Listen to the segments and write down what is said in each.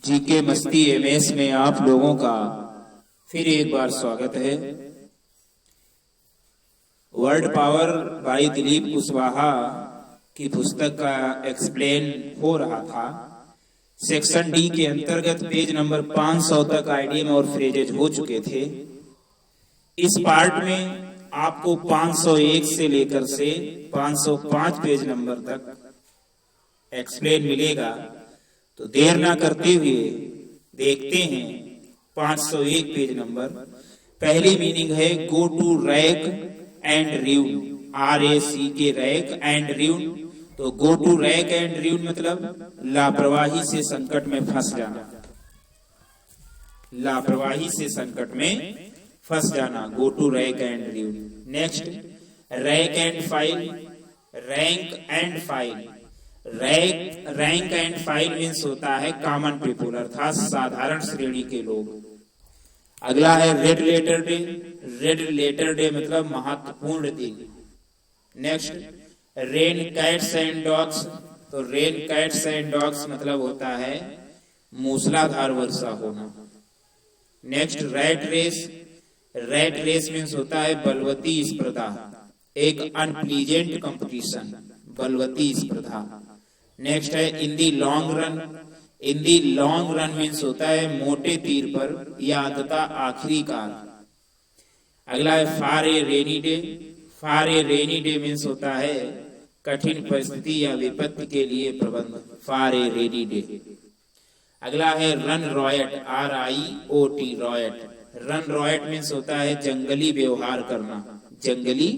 GK मस्ती MS में आप लोगों का फिर एक बार स्वागत है। Word power by Dilip Kushwaha की पुस्तक का एक्सप्लेन हो रहा था। सेक्शन डी के अंतर्गत पेज नंबर 500 तक आइडियम और फ्रेजेज हो चुके थे। इस पार्ट में आपको 501 से लेकर से 505 पेज नंबर तक एक्सप्लेन मिलेगा। तो देर ना करते हुए देखते हैं 501 पेज नंबर। पहली मीनिंग है go to rack and ruin, RAC rack and ruin. तो go to rack and ruin मतलब लापरवाही से संकट में फंस जाना, लापरवाही से संकट में फंस जाना, go to rack and ruin. Next rack and file, rank and file. Rank and file means होता है कॉमन पीपुल अर्थात साधारण श्रेणी के लोग। अगला है red letter day, red letter day मतलब महत्वपूर्ण दिन। Next rain cats and dogs, तो रेन कैट्स एंड डॉग्स मतलब होता है मूसलाधार वर्षा होना। Next rat race, rat race means होता है बलवती स्पर्धा, एक अनप्लीजेंट कंपटीशन, बलवती स्पर्धा। नेक्स्ट है in the long run, in the long run means होता है मोटे तीर पर या अंततः आखिरी काल। अगला है फार ए रेनी डे, फार ए रेनी डे मीन्स होता है कठिन परिस्थिति या विपत्ति के लिए प्रबंध, फार ए रेनी डे। अगला है run riot, RIOT riot, run riot means होता है जंगली व्यवहार करना, जंगली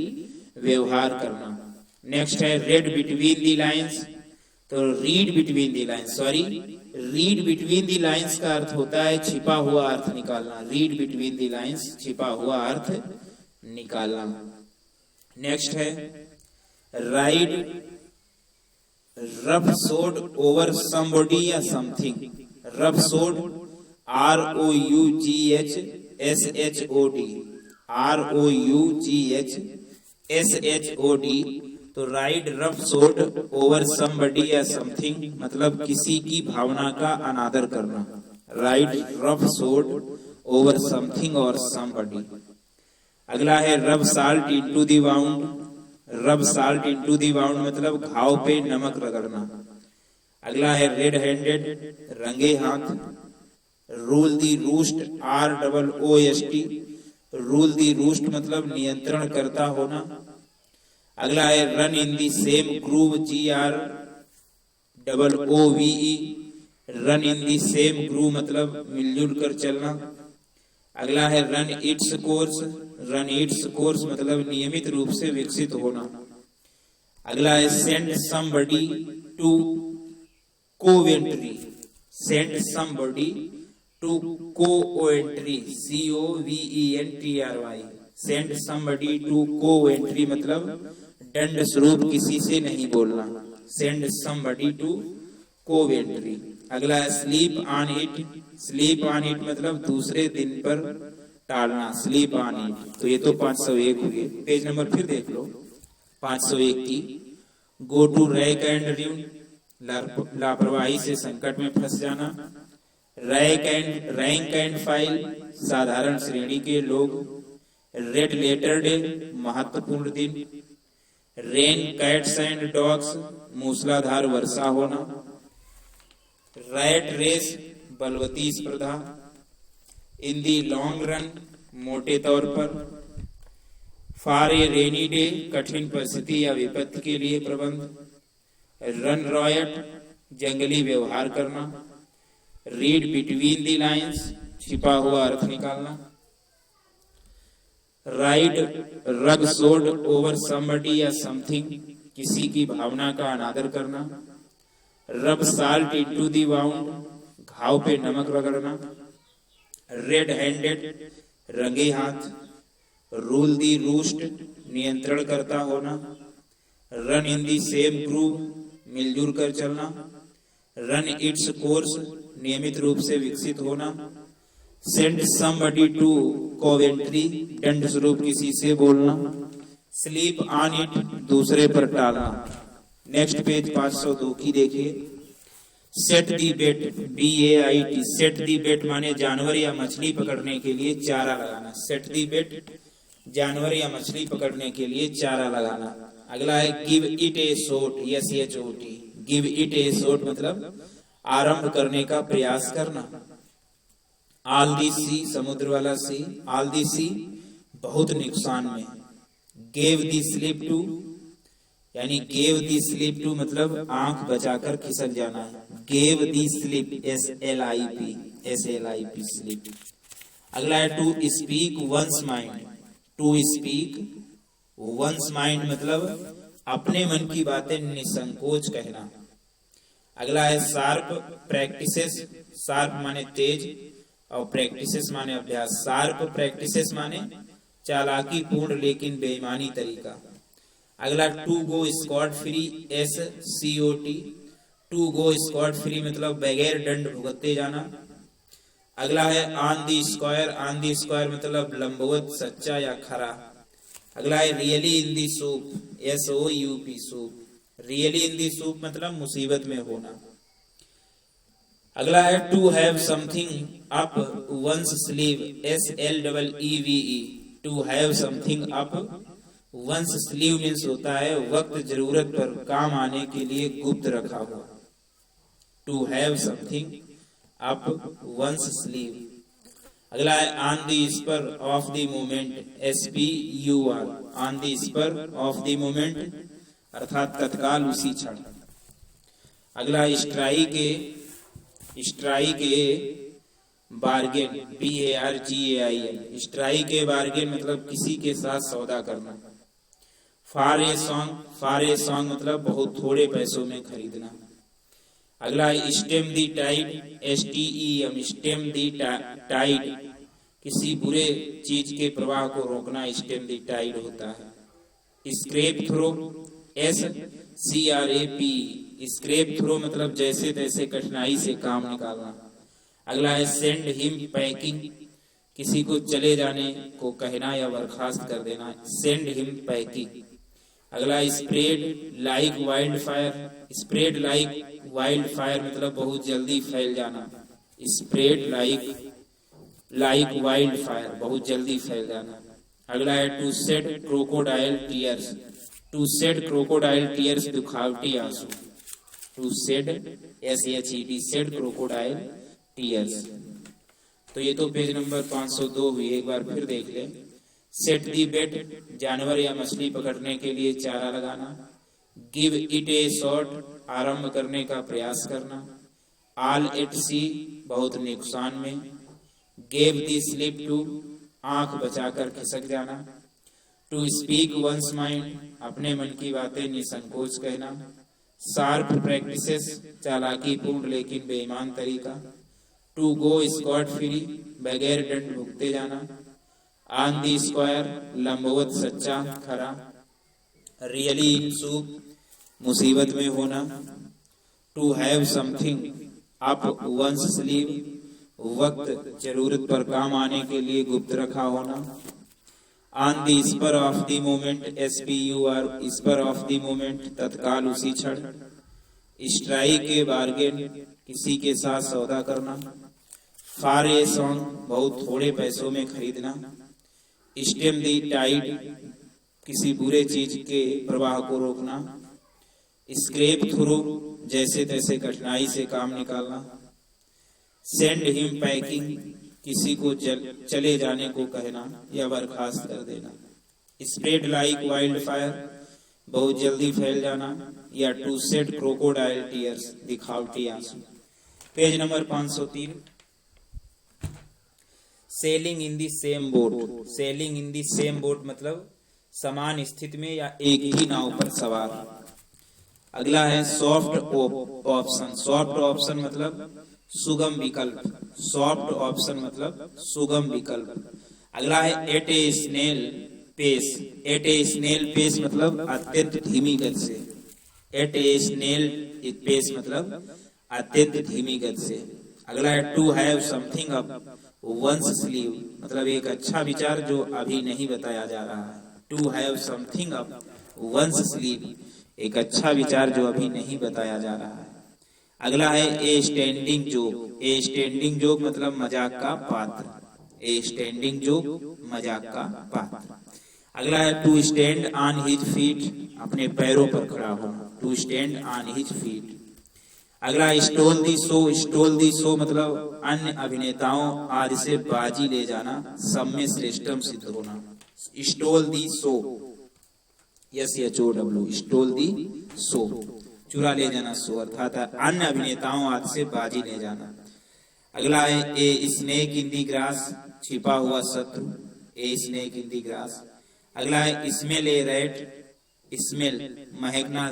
व्यवहार करना। नेक्स्ट है रेड बिटवीन दी लाइन्स, तो read between the lines, sorry read between the lines का अर्थ होता है छिपा हुआ अर्थ निकालना, रीड बिटवीन दी लाइन्स छिपा हुआ अर्थ निकालना। नेक्स्ट है राइड रफ सोड ओवर समबॉडी या समथिंग, रफ सोड ROUGHSHOD, तो राइड रफ सोड ओवर समबडी या समथिंग मतलब किसी की भावना का अनादर करना, राइड रफ सोड ओवर समथिंग और समबडी। अगला है रब साल्ट इनटू दी वाउंड, रब साल्ट इनटू दी वाउंड मतलब घाव पे नमक रगड़ना। अगला है रेड हैंडेड, रंगे हाथ। Rule the roost, ROOST, rule the roost मतलब नियंत्रण करता होना। अगला है run in the same groove, GROOVE, run in the same groove मतलब मिलजुल कर चलना। अगला है run its course, run its course मतलब नियमित रूप से विकसित होना। अगला है send somebody to Coventry, send somebody to Coventry, COVENTRY, send somebody to Coventry मतलब दंड स्वरूप किसी से नहीं बोलना, सेंड समबडी टू कोवेंट्री। अगला है sleep on it, sleep on it मतलब दूसरे दिन पर टालना, स्लीप ऑन इट। तो ये तो 501 हुए। पेज नंबर फिर देख लो 501 की। Go to rack and ruin, लापरवाही से संकट में फंस जाना। रैंक एंड फाइल, साधारण श्रेणी के लोग। रेड लेटर डे, महत्वपूर्ण दिन। रेन कैट्स एंड डॉग्स, मूसलाधार वर्षा होना। रैट रेस, बलवती स्पर्धा। इन दी लॉन्ग रन, मोटे तौर पर। फार ए रेनी डे, कठिन परिस्थिति या विपत्ति के लिए प्रबंध। रन रॉयट, जंगली व्यवहार करना। रीड बिटवीन दी लाइन्स, छिपा हुआ अर्थ निकालना। राइड रग सोड ओवर समबडी या समथिंग, किसी की भावना का अनादर करना। रब साल्ट इनटू दी वाउंड, घाव पे नमक रगड़ना। रेड हैंडेड, रंगे हाथ। रूल दी रूस्ट, नियंत्रण करता होना। Run in the same groove, मिलजुल कर चलना। रन इट्स कोर्स, नियमित रूप से विकसित होना। सेंड समबडी टू कोवेंट्री, दंड स्वरूप किसी से बोलना। स्लीप ऑन इट, दूसरे पर टालना। नेक्स्ट पेज 502 की देखिए। सेट दी बेट, BAIT, सेट दी बेट माने जानवर या मछली पकड़ने के लिए चारा लगाना। सेट दी बेट जानवर या मछली पकड़ने के लिए चारा लगाना। अगला है give it A shot, SHOT, give it A shot मतलब आरंभ करने का प्रयास करना। ऑल दी सी, समुद्र वाला सी, ऑल दी सी बहुत नुकसान में। गेव दी स्लिप टू, यानी गेव दी स्लिप टू मतलब आंख बचाकर खिसक जाना है। Gave the slip, SLIP, slip. अगला है to speak one's mind, to speak one's mind मतलब अपने मन की बातें निसंकोच कहना। अगला है शार्प प्रैक्टिसेस, शार्प माने तेज और प्रैक्टिसेस माने अभ्यास। शार्प प्रैक्टिसेस माने चालाकी पूर्ण लेकिन बेईमानी तरीका। अगला to go scot free, SCOT, to go scot free मतलब बगैर दंड भुगते जाना। अगला है on the square, on the square मतलब लंबवत, सच्चा या खरा। अगला है really in the soup, SOUP, soup, really in the soup मतलब मुसीबत में होना। अगला है to have something up one's sleeve, SLEEVE, to have something up one's sleeve means होता है वक्त जरूरत पर काम आने के लिए गुप्त रखा हुआ। To have something up one's sleeve. अगला है on the spur of the moment, SPUR, on the spur of the moment अर्थात तत्काल उसी क्षण। अगला स्ट्राइक बार्गेन, BARGAIN, स्ट्राइक के बार्गेन मतलब किसी के साथ सौदा करना। फॉर ए सॉन्ग मतलब बहुत थोड़े पैसों में खरीदना। अगला है स्टेम दी टाइड, STEM, स्टेम दी टाइड किसी बुरे चीज के प्रवाह को रोकना, स्टेम दी टाइड होता है। Scrap through, SCRAP, scrap through मतलब जैसे तैसे कठिनाई से काम निकालना। अगला है सेंड हिम पैकिंग, किसी को चले जाने को कहना या बर्खास्त कर देना, सेंड हिम पैकिंग। अगला spread like wild fire, spread like wild fire मतलब बहुत जल्दी फैल जाना। स्प्रेड लाइक वाइल्ड फायर बहुत जल्दी फैल जाना। अगला है to shed crocodile tears, to shed crocodile tears दुखावटी आंसू। To shed, SHED, shed crocodile tears. तो ये तो पेज नंबर 502 हुई, एक बार फिर देख ले। सेट दी बेट जानवर या मछली पकड़ने के लिए चारा लगाना। गिव इट ए शॉट आरंभ करने का प्रयास करना। ऑल एट सी बहुत नुकसान में। गेव दी स्लिप टू आंख बचाकर खिसक जाना। टू स्पीक वंस माइंड अपने मन की बातें निसंकोच कहना। शार्प प्रैक्टिसेस चालाकी पूर्ण लेकिन बेईमान तरीका। टू गो स्कॉट फ्री बगैर दंड भुगते जाना। ऑन दी स्क्वायर लंबवत सच्चा खरा। रियली इन सूप मुसीबत में होना। To have something up one's sleeve वक्त जरूरत पर काम आने के लिए गुप्त रखा होना। On the spur of the moment, SPUR, spur of the moment तत्काल उसी क्षण। स्ट्राइक के बार्गेन किसी के साथ सौदा करना। फॉर ए सॉन्ग बहुत थोड़े पैसों में खरीदना। स्टेम दी टाइड किसी बुरे चीज के प्रवाह को रोकना। स्क्रैप थ्रू जैसे तैसे कठिनाई से काम निकालना। सेंड हिम पैकिंग किसी को चले जाने को कहना या बर्खास्त कर देना। स्प्रेड लाइक वाइल्ड फायर बहुत जल्दी फैल जाना। या टू शेड क्रोकोडाइल टीयर्स दिखावटी आंसू। Page number 503। Selling in the same boat, selling in the same boat मतलब समान स्थिति में या एक ही नाव पर सवार। अगला है सॉफ्ट ऑप्शन, सॉफ्ट ऑप्शन मतलब सुगम विकल्प, सॉफ्ट ऑप्शन मतलब सुगम विकल्प। अगला है at A snail pace, eight A snail pace मतलब अत्यंत धीमी गति से। एट ए स्नेल पेस मतलब अत्यंत धीमी गति से। अगला है to have something up one's sleeve मतलब एक अच्छा विचार जो अभी नहीं बताया जा रहा है। To have something up one's sleeve एक अच्छा विचार जो अभी नहीं बताया जा रहा है। अगला है ए स्टैंडिंग जोक। ए स्टैंडिंग जोक मतलब मजाक का पात्र। ए स्टैंडिंग जोक मजाक का पात्र। अगला है to stand on his feet, अपने पैरों पर खड़ा होना। To stand on his feet. अगला stole the show. Stole the show मतलब अन्य अभिनेताओं आदि से बाजी ले जाना, सब में श्रेष्ठतम सिद्ध होना। Stole the show, SHOW, stole the show, चुरा ले जाना शो अर्थात अन्य अभिनेताओं आदि से बाजी ले जाना। अगला है a snake in the grass, छिपा हुआ शत्रु। A snake in the grass. अगला है स्मेल ए रैट। स्मेल महकना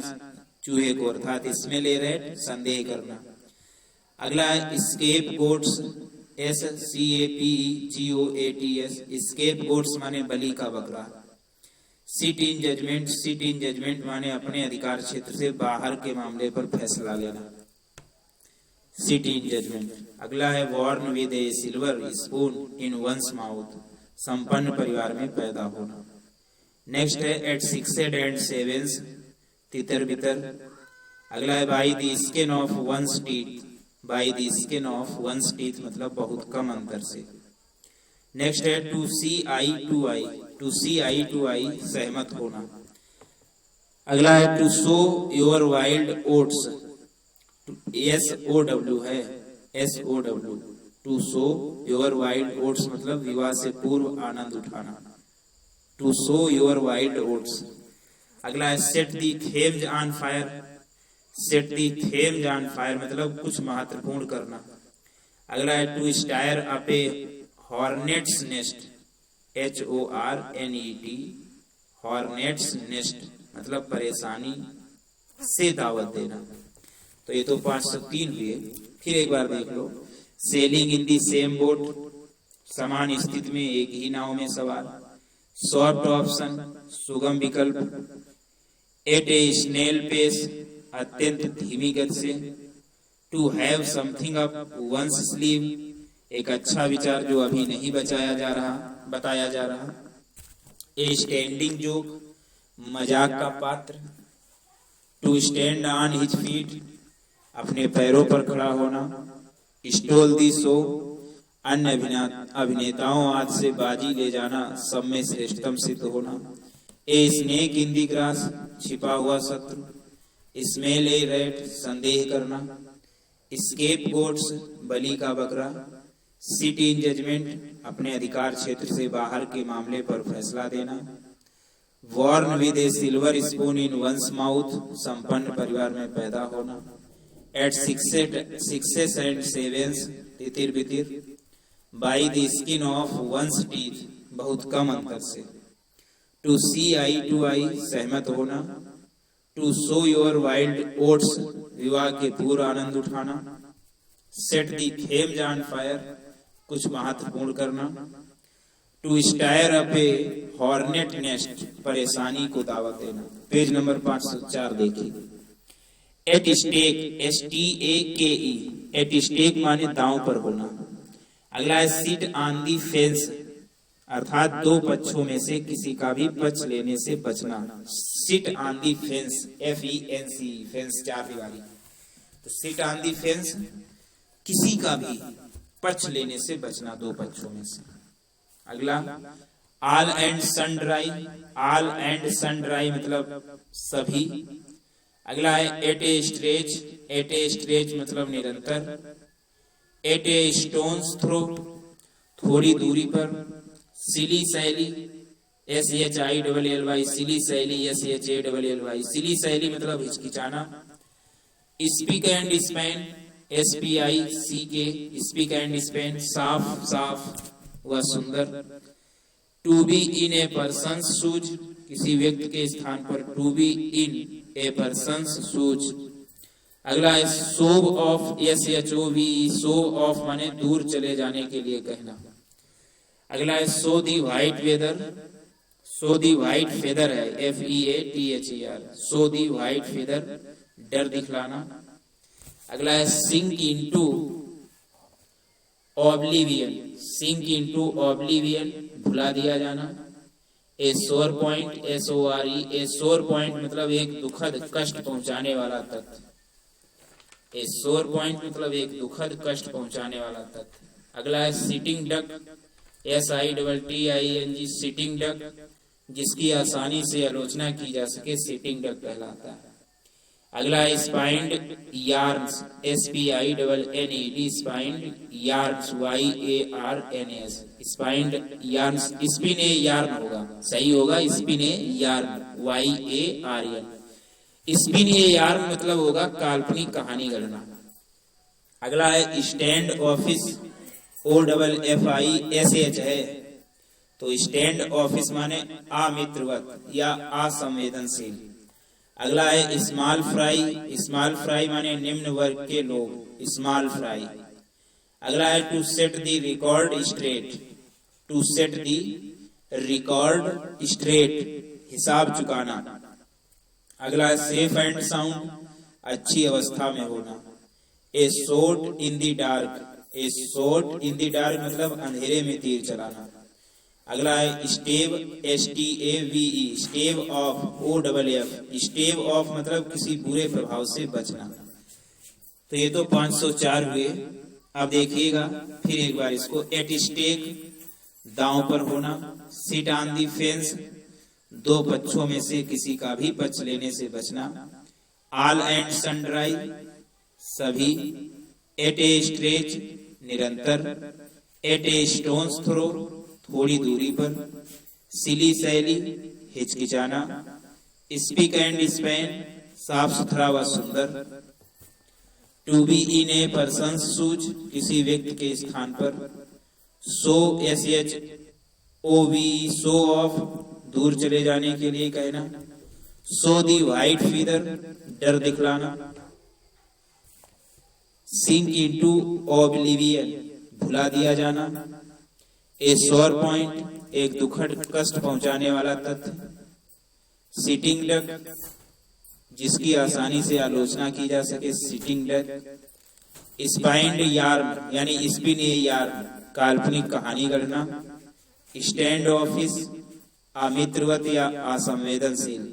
चूहे को अर्थात स्मेल ए रैट संदेह करना। अगला है scapegoats. SCAPEGOATS, scapegoats माने बलि का बकरा। Sit in judgement. Sit in judgement माने अपने अधिकार क्षेत्र से बाहर के मामले पर फैसला लेना। Sit in judgement. अगला है born with a silver spoon in one's mouth, संपन्न परिवार में पैदा होना। नेक्स्ट है एट 6 एंड 7, तितर बितर। अगला है by the skin of one's teeth. By the skin of one's teeth मतलब बहुत कम अंतर से। नेक्स्ट है to see eye to eye. To see eye to eye सहमत होना। अगला है to sow your wild oats. SOW है, SOW, to sow your wild oats मतलब विवाह से पूर्व आनंद उठाना। To sow your wild oats. अगला है set the Thames on fire. Set the Thames on fire मतलब कुछ महत्वपूर्ण करना। अगला है to stir up a hornet's nest. HORNET, hornet's nest मतलब परेशानी से दावत देना। तो ये तो 503 हुए। फिर एक बार देख लो। Sailing in the same boat, समान स्थिति में एक ही नाव में सवार। सॉफ्ट ऑप्शन, सुगम विकल्प। एट ए स्नेल पेस, अत्यंत धीमी गति से। To have something up one's sleeve, एक अच्छा विचार जो अभी नहीं बताया जा रहा। ए स्टैंडिंग जोक, मजाक का पात्र। To stand on his feet, अपने पैरों पर खड़ा होना। स्टोल दी शो, अन्य अभिनेताओं आदि से बाजी ले जाना, सब में श्रेष्ठतम सिद्ध होना। A snake in the grass, छिपा हुआ शत्रु। स्मेल ए रैट, संदेह करना। स्केप गोट्स, बलि का बकरा। सिट इन जजमेंट, अपने अधिकार क्षेत्र से बाहर के मामले पर फैसला देना। Born with a silver spoon in one's mouth, संपन्न परिवार में पैदा होना। एट 6 एंड 7, तितिर बितिर। By the skin of one's teeth, बहुत कम अंतर से। To see eye to eye, सहमत होना। To sow your wild oats, विवाह के पूर्व आनंद उठाना। Set the Thames on fire, कुछ महत्वपूर्ण करना। To stir up a hornet nest, परेशानी को दावत देना। पेज नंबर 504 देखिए। At stake, STAKE, at stake माने दांव पर होना। अगला है सिट ऑन दी फेंस, अर्थात दो पक्षों में से किसी का भी पक्ष लेने से बचना। Sit on the fence, FENCE, fence 4 दीवारी। तो सिट ऑन दी फेंस, किसी का भी पक्ष लेने से बचना, दो पक्षों में से। अगला all and sundry. All and sundry मतलब सभी। अगला है at a stretch. At a stretch मतलब निरंतर। एट ए स्टोन्स थ्रो, थोड़ी दूरी पर। सिली सैली, SHILLY, सिली सैली, SHALLY, सिली सैली मतलब हिचकिचाना। Spick and span, SPICK, spick and span, साफ साफ व सुंदर। To be in a person's shoes, किसी व्यक्ति के स्थान पर। To be in a person's shoes. अगला है shove off, SHOVE, shove off माने दूर चले जाने के लिए कहना। अगला है show the white feather. Show the white feather है, FEATHER, show the white feather, डर दिखलाना। अगला है sink into oblivion. Sink into oblivion, भुला दिया जाना। ए सोर पॉइंट, SORE, ए सोर पॉइंट मतलब एक दुखद कष्ट पहुंचाने वाला तथ्य। ए सोर पॉइंट मतलब एक दुखद कष्ट पहुंचाने वाला तथ्य। अगला है sitting duck, SITTING, sitting duck, जिसकी आसानी से आलोचना की जा सके, सिटिंग डक कहलाता है। अगला है spinned yarns, SPINNED, spinned yarns, YARNS, spinned yarns, spin a yarn होगा, सही होगा spin a yarn, YARN। Spin a yarn मतलब होगा काल्पनिक कहानी गढ़ना। अगला है स्टैंड ऑफिस, OFFISH है, तो स्टैंड ऑफिस माने अमित्रवत या असंवेदनशील। अगला है स्मॉल फ्राई, स्मॉल फ्राई माने निम्न वर्ग के लोग, स्मॉल फ्राई। अगला है to set the record straight, to set the record straight, हिसाब चुकाना। अगला है सेफ एंड साउंड, अच्छी अवस्था में होना। A shot in the dark, a shot in the dark मतलब अंधेरे में तीर चलाना। अगला है stave, STAVE, stave off, OFF, stave off मतलब किसी बुरे प्रभाव से बचना। तो ये तो 504 हुए। अब देखिएगा फिर एक बार इसको। एट स्टेक, दांव पर होना। सिट ऑन दी फेंस, दो पक्षों में से किसी का भी पक्ष लेने से बचना। ऑल एंड सनड्राई, सभी। एट ए स्ट्रेच, निरंतर। एट ए स्टोन्स थ्रो, थोड़ी दूरी पर। सिली सैली, हिचकिचाना। स्पीक एंड स्पैन, साफ सुथरा व सुंदर। To be in a person shoes, किसी व्यक्ति के स्थान पर। सो, SHOV, शो ऑफ, दूर चले जाने के लिए कहना। सो दी व्हाइट फीदर, डर दिखलाना। सिंक इनटू ओब्लिवियन, भुला दिया जाना। ए सोर पॉइंट, एक दुखद कष्ट पहुंचाने वाला तथ्य। सिटिंग डक, जिसकी आसानी से आलोचना की जा सके, सिटिंग डक। स्पाइंड यार्न यानी स्पिन ए यार्न, काल्पनिक कहानी गढ़ना। स्टैंड ऑफिस, अमित्रवत या असंवेदनशील।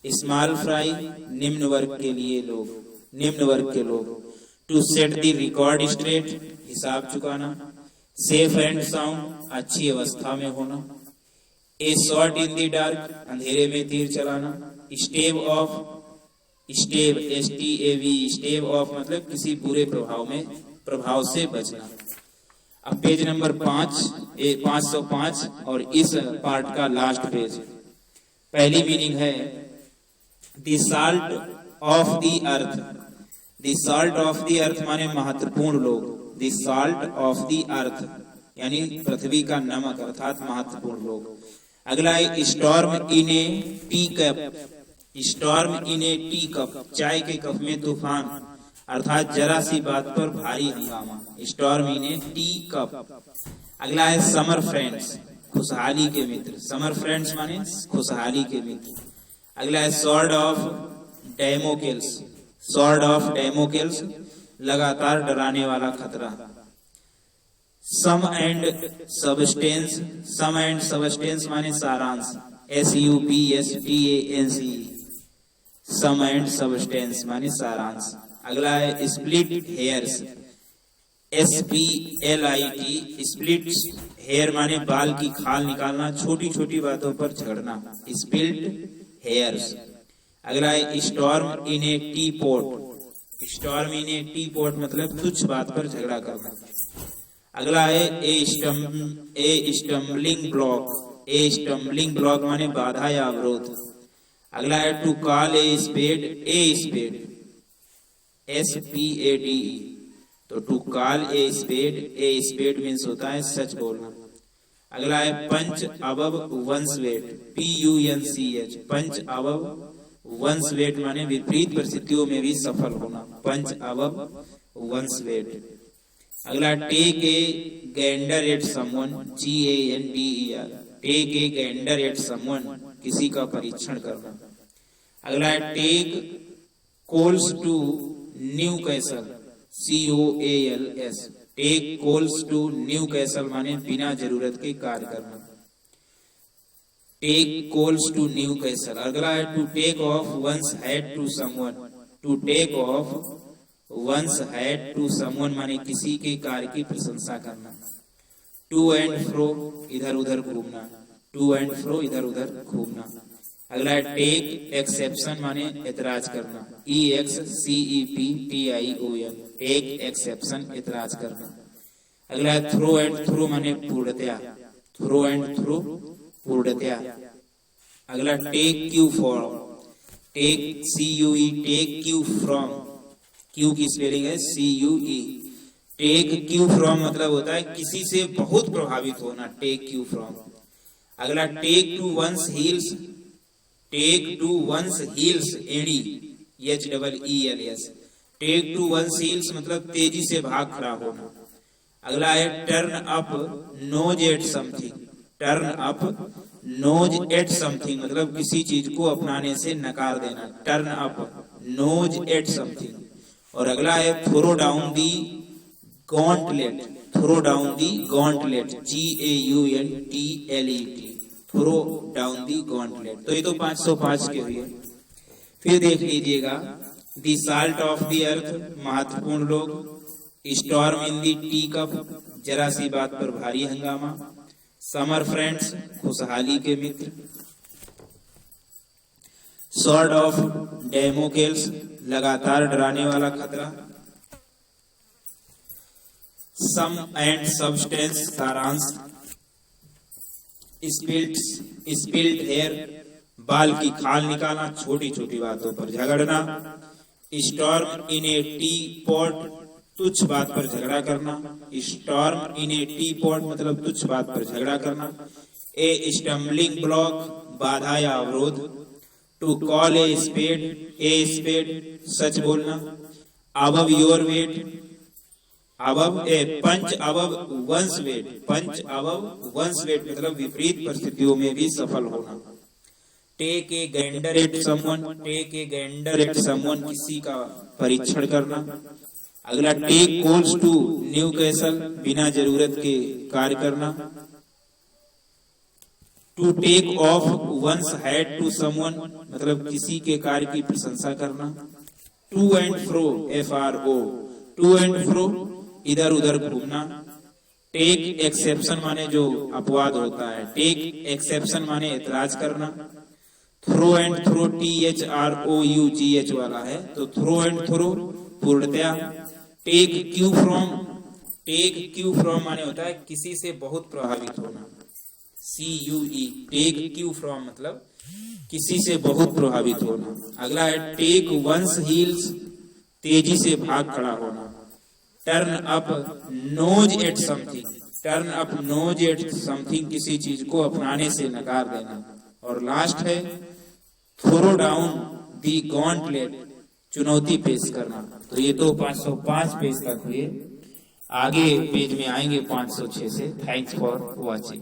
स्मॉल फ्राई, निम्न वर्ग के लिए लोग, निम्न वर्ग के लोग। To set the record straight, हिसाब चुकाना। सेफ एंड साउंड, अच्छी अवस्था में होना। A shot in the dark, अंधेरे में तीर चलाना। Stave off, stave, STAV, stave off मतलब किसी बुरे प्रभाव से बचना। अब पेज नंबर 505 और इस पार्ट का लास्ट पेज। पहली मीनिंग है the salt of the earth, the salt of the earth माने महत्वपूर्ण लोग। The salt of the earth यानी पृथ्वी का नमक अर्थात महत्वपूर्ण लोग। अगला है storm in a tea cup, storm in a tea cup, चाय के कप में तूफान अर्थात जरा सी बात पर भारी हंगामा। Storm in a tea cup. अगला है समर फ्रेंड्स, खुशहाली के मित्र। समर फ्रेंड्स माने खुशहाली के मित्र। अगला है sword of Damocles, sword of Damocles लगातार डराने वाला खतरा। Sum and substance, sum and substance माने सारांश। SUBSTANC, सम एंड सबस्टेंस माने सारांश। अगला है split hairs, SPLIT, split hair माने बाल की खाल निकालना, छोटी छोटी बातों पर झगड़ना। Split hairs. अगला है storm in a teapot, storm in a teapot मतलब तुच्छ बात पर झगड़ा करना। अगला है a stumbling block, a stumbling block माने बाधा या अवरोध। अगला है to call a spade, a spade, SPADE, तो to call a spade, a spade means होता है सच बोलना। अगला है punch above one's weight, PUNCH, punch above one's weight माने विपरीत परिस्थितियों में भी सफल होना। Punch above one's weight. अगला take a gander at someone, GANDER, take a gander at someone, किसी का परीक्षण करना। अगला है take coals to Newcastle, COALS, take coals to Newcastle माने बिना जरूरत के कार्य करना। Take coals to Newcastle. अगला है to take off one's hat to someone, to take off one's hat to someone माने किसी के कार्य की प्रशंसा करना। टू एंड फ्रो इधर उधर घूमना, टू एंड फ्रो इधर उधर घूमना। अगला है टेक एक्सेप्शन माने एतराज करना, EXCEPTION टेक एक्सेप्शन एतराज करना। अगला है थ्रो एंड थ्रू माने पूर्णतया, थ्रो एंड थ्रू पूर्णतया। अगला take cue from, take CUE take cue from, cue की स्पेलिंग है CUE। टेक क्यू फ्रॉम मतलब होता है किसी से बहुत प्रभावित होना, टेक क्यू फ्रॉम। अगला take to one's heels, take to one's heels HEELS, take to one's heels मतलब तेजी से भाग खड़ा होना। अगला है turn up nose at something, turn up nose at something मतलब किसी चीज को अपनाने से नकार देना, turn up nose at something. और अगला है throw down the gauntlet, throw down the gauntlet GAUNTLET, throw down the gauntlet. तो ये तो 505 के हुए। फिर देख लीजिएगा दी साल्ट ऑफ दी अर्थ महत्वपूर्ण लोग, स्टॉर्म इन दी टी कप जरा सी बात पर भारी हंगामा, समर फ्रेंड्स खुशहाली के मित्र, सॉर्ड ऑफ डेमोकेल्स लगातार डराने वाला खतरा, सम एंड सब्सटेंस सारांश, स्पिल्ड हेयर बाल की खाल निकालना, छोटी छोटी बातों पर झगड़ना, storm in a tea pot तुच्छ बात पर झगड़ा करना, storm in a tea pot मतलब तुच्छ बात पर झगड़ा करना, ए स्टम्बलिंग ब्लॉक बाधा या अवरोध, टू कॉल ए स्पेड सच बोलना, above your weight, above a punch above one's weight, punch above one's weight मतलब विपरीत परिस्थितियों में भी सफल होना। Take a gander at someone, take a gander at someone किसी का परीक्षण करना। अगला take coals to Newcastle बिना जरूरत के कार्य करना। To take off one's hat to someone मतलब किसी के कार्य की प्रशंसा करना। To and fro FRO, to and fro इधर उधर घूमना। टेक एक्सेप्शन माने जो अपवाद होता है, टेक एक्सेप्शन माने एतराज करना। थ्रो एंड थ्रो THROUGH वाला है तो थ्रो एंड थ्रो पूर्णतया। Take cue from, take cue from माने होता है किसी से बहुत प्रभावित होना, CUE टेक क्यू फ्रॉम मतलब किसी से बहुत प्रभावित होना। अगला है टेक वंस हील्स तेजी से भाग खड़ा होना। Turn up nose at something, turn up nose at something किसी चीज को अपनाने से नकार देना। और लास्ट है थ्रो डाउन दी गॉन्टलेट चुनौती पेश करना। तो ये तो 505 पेज तक हुए, आगे पेज में आएंगे 506 से। Thanks for watching.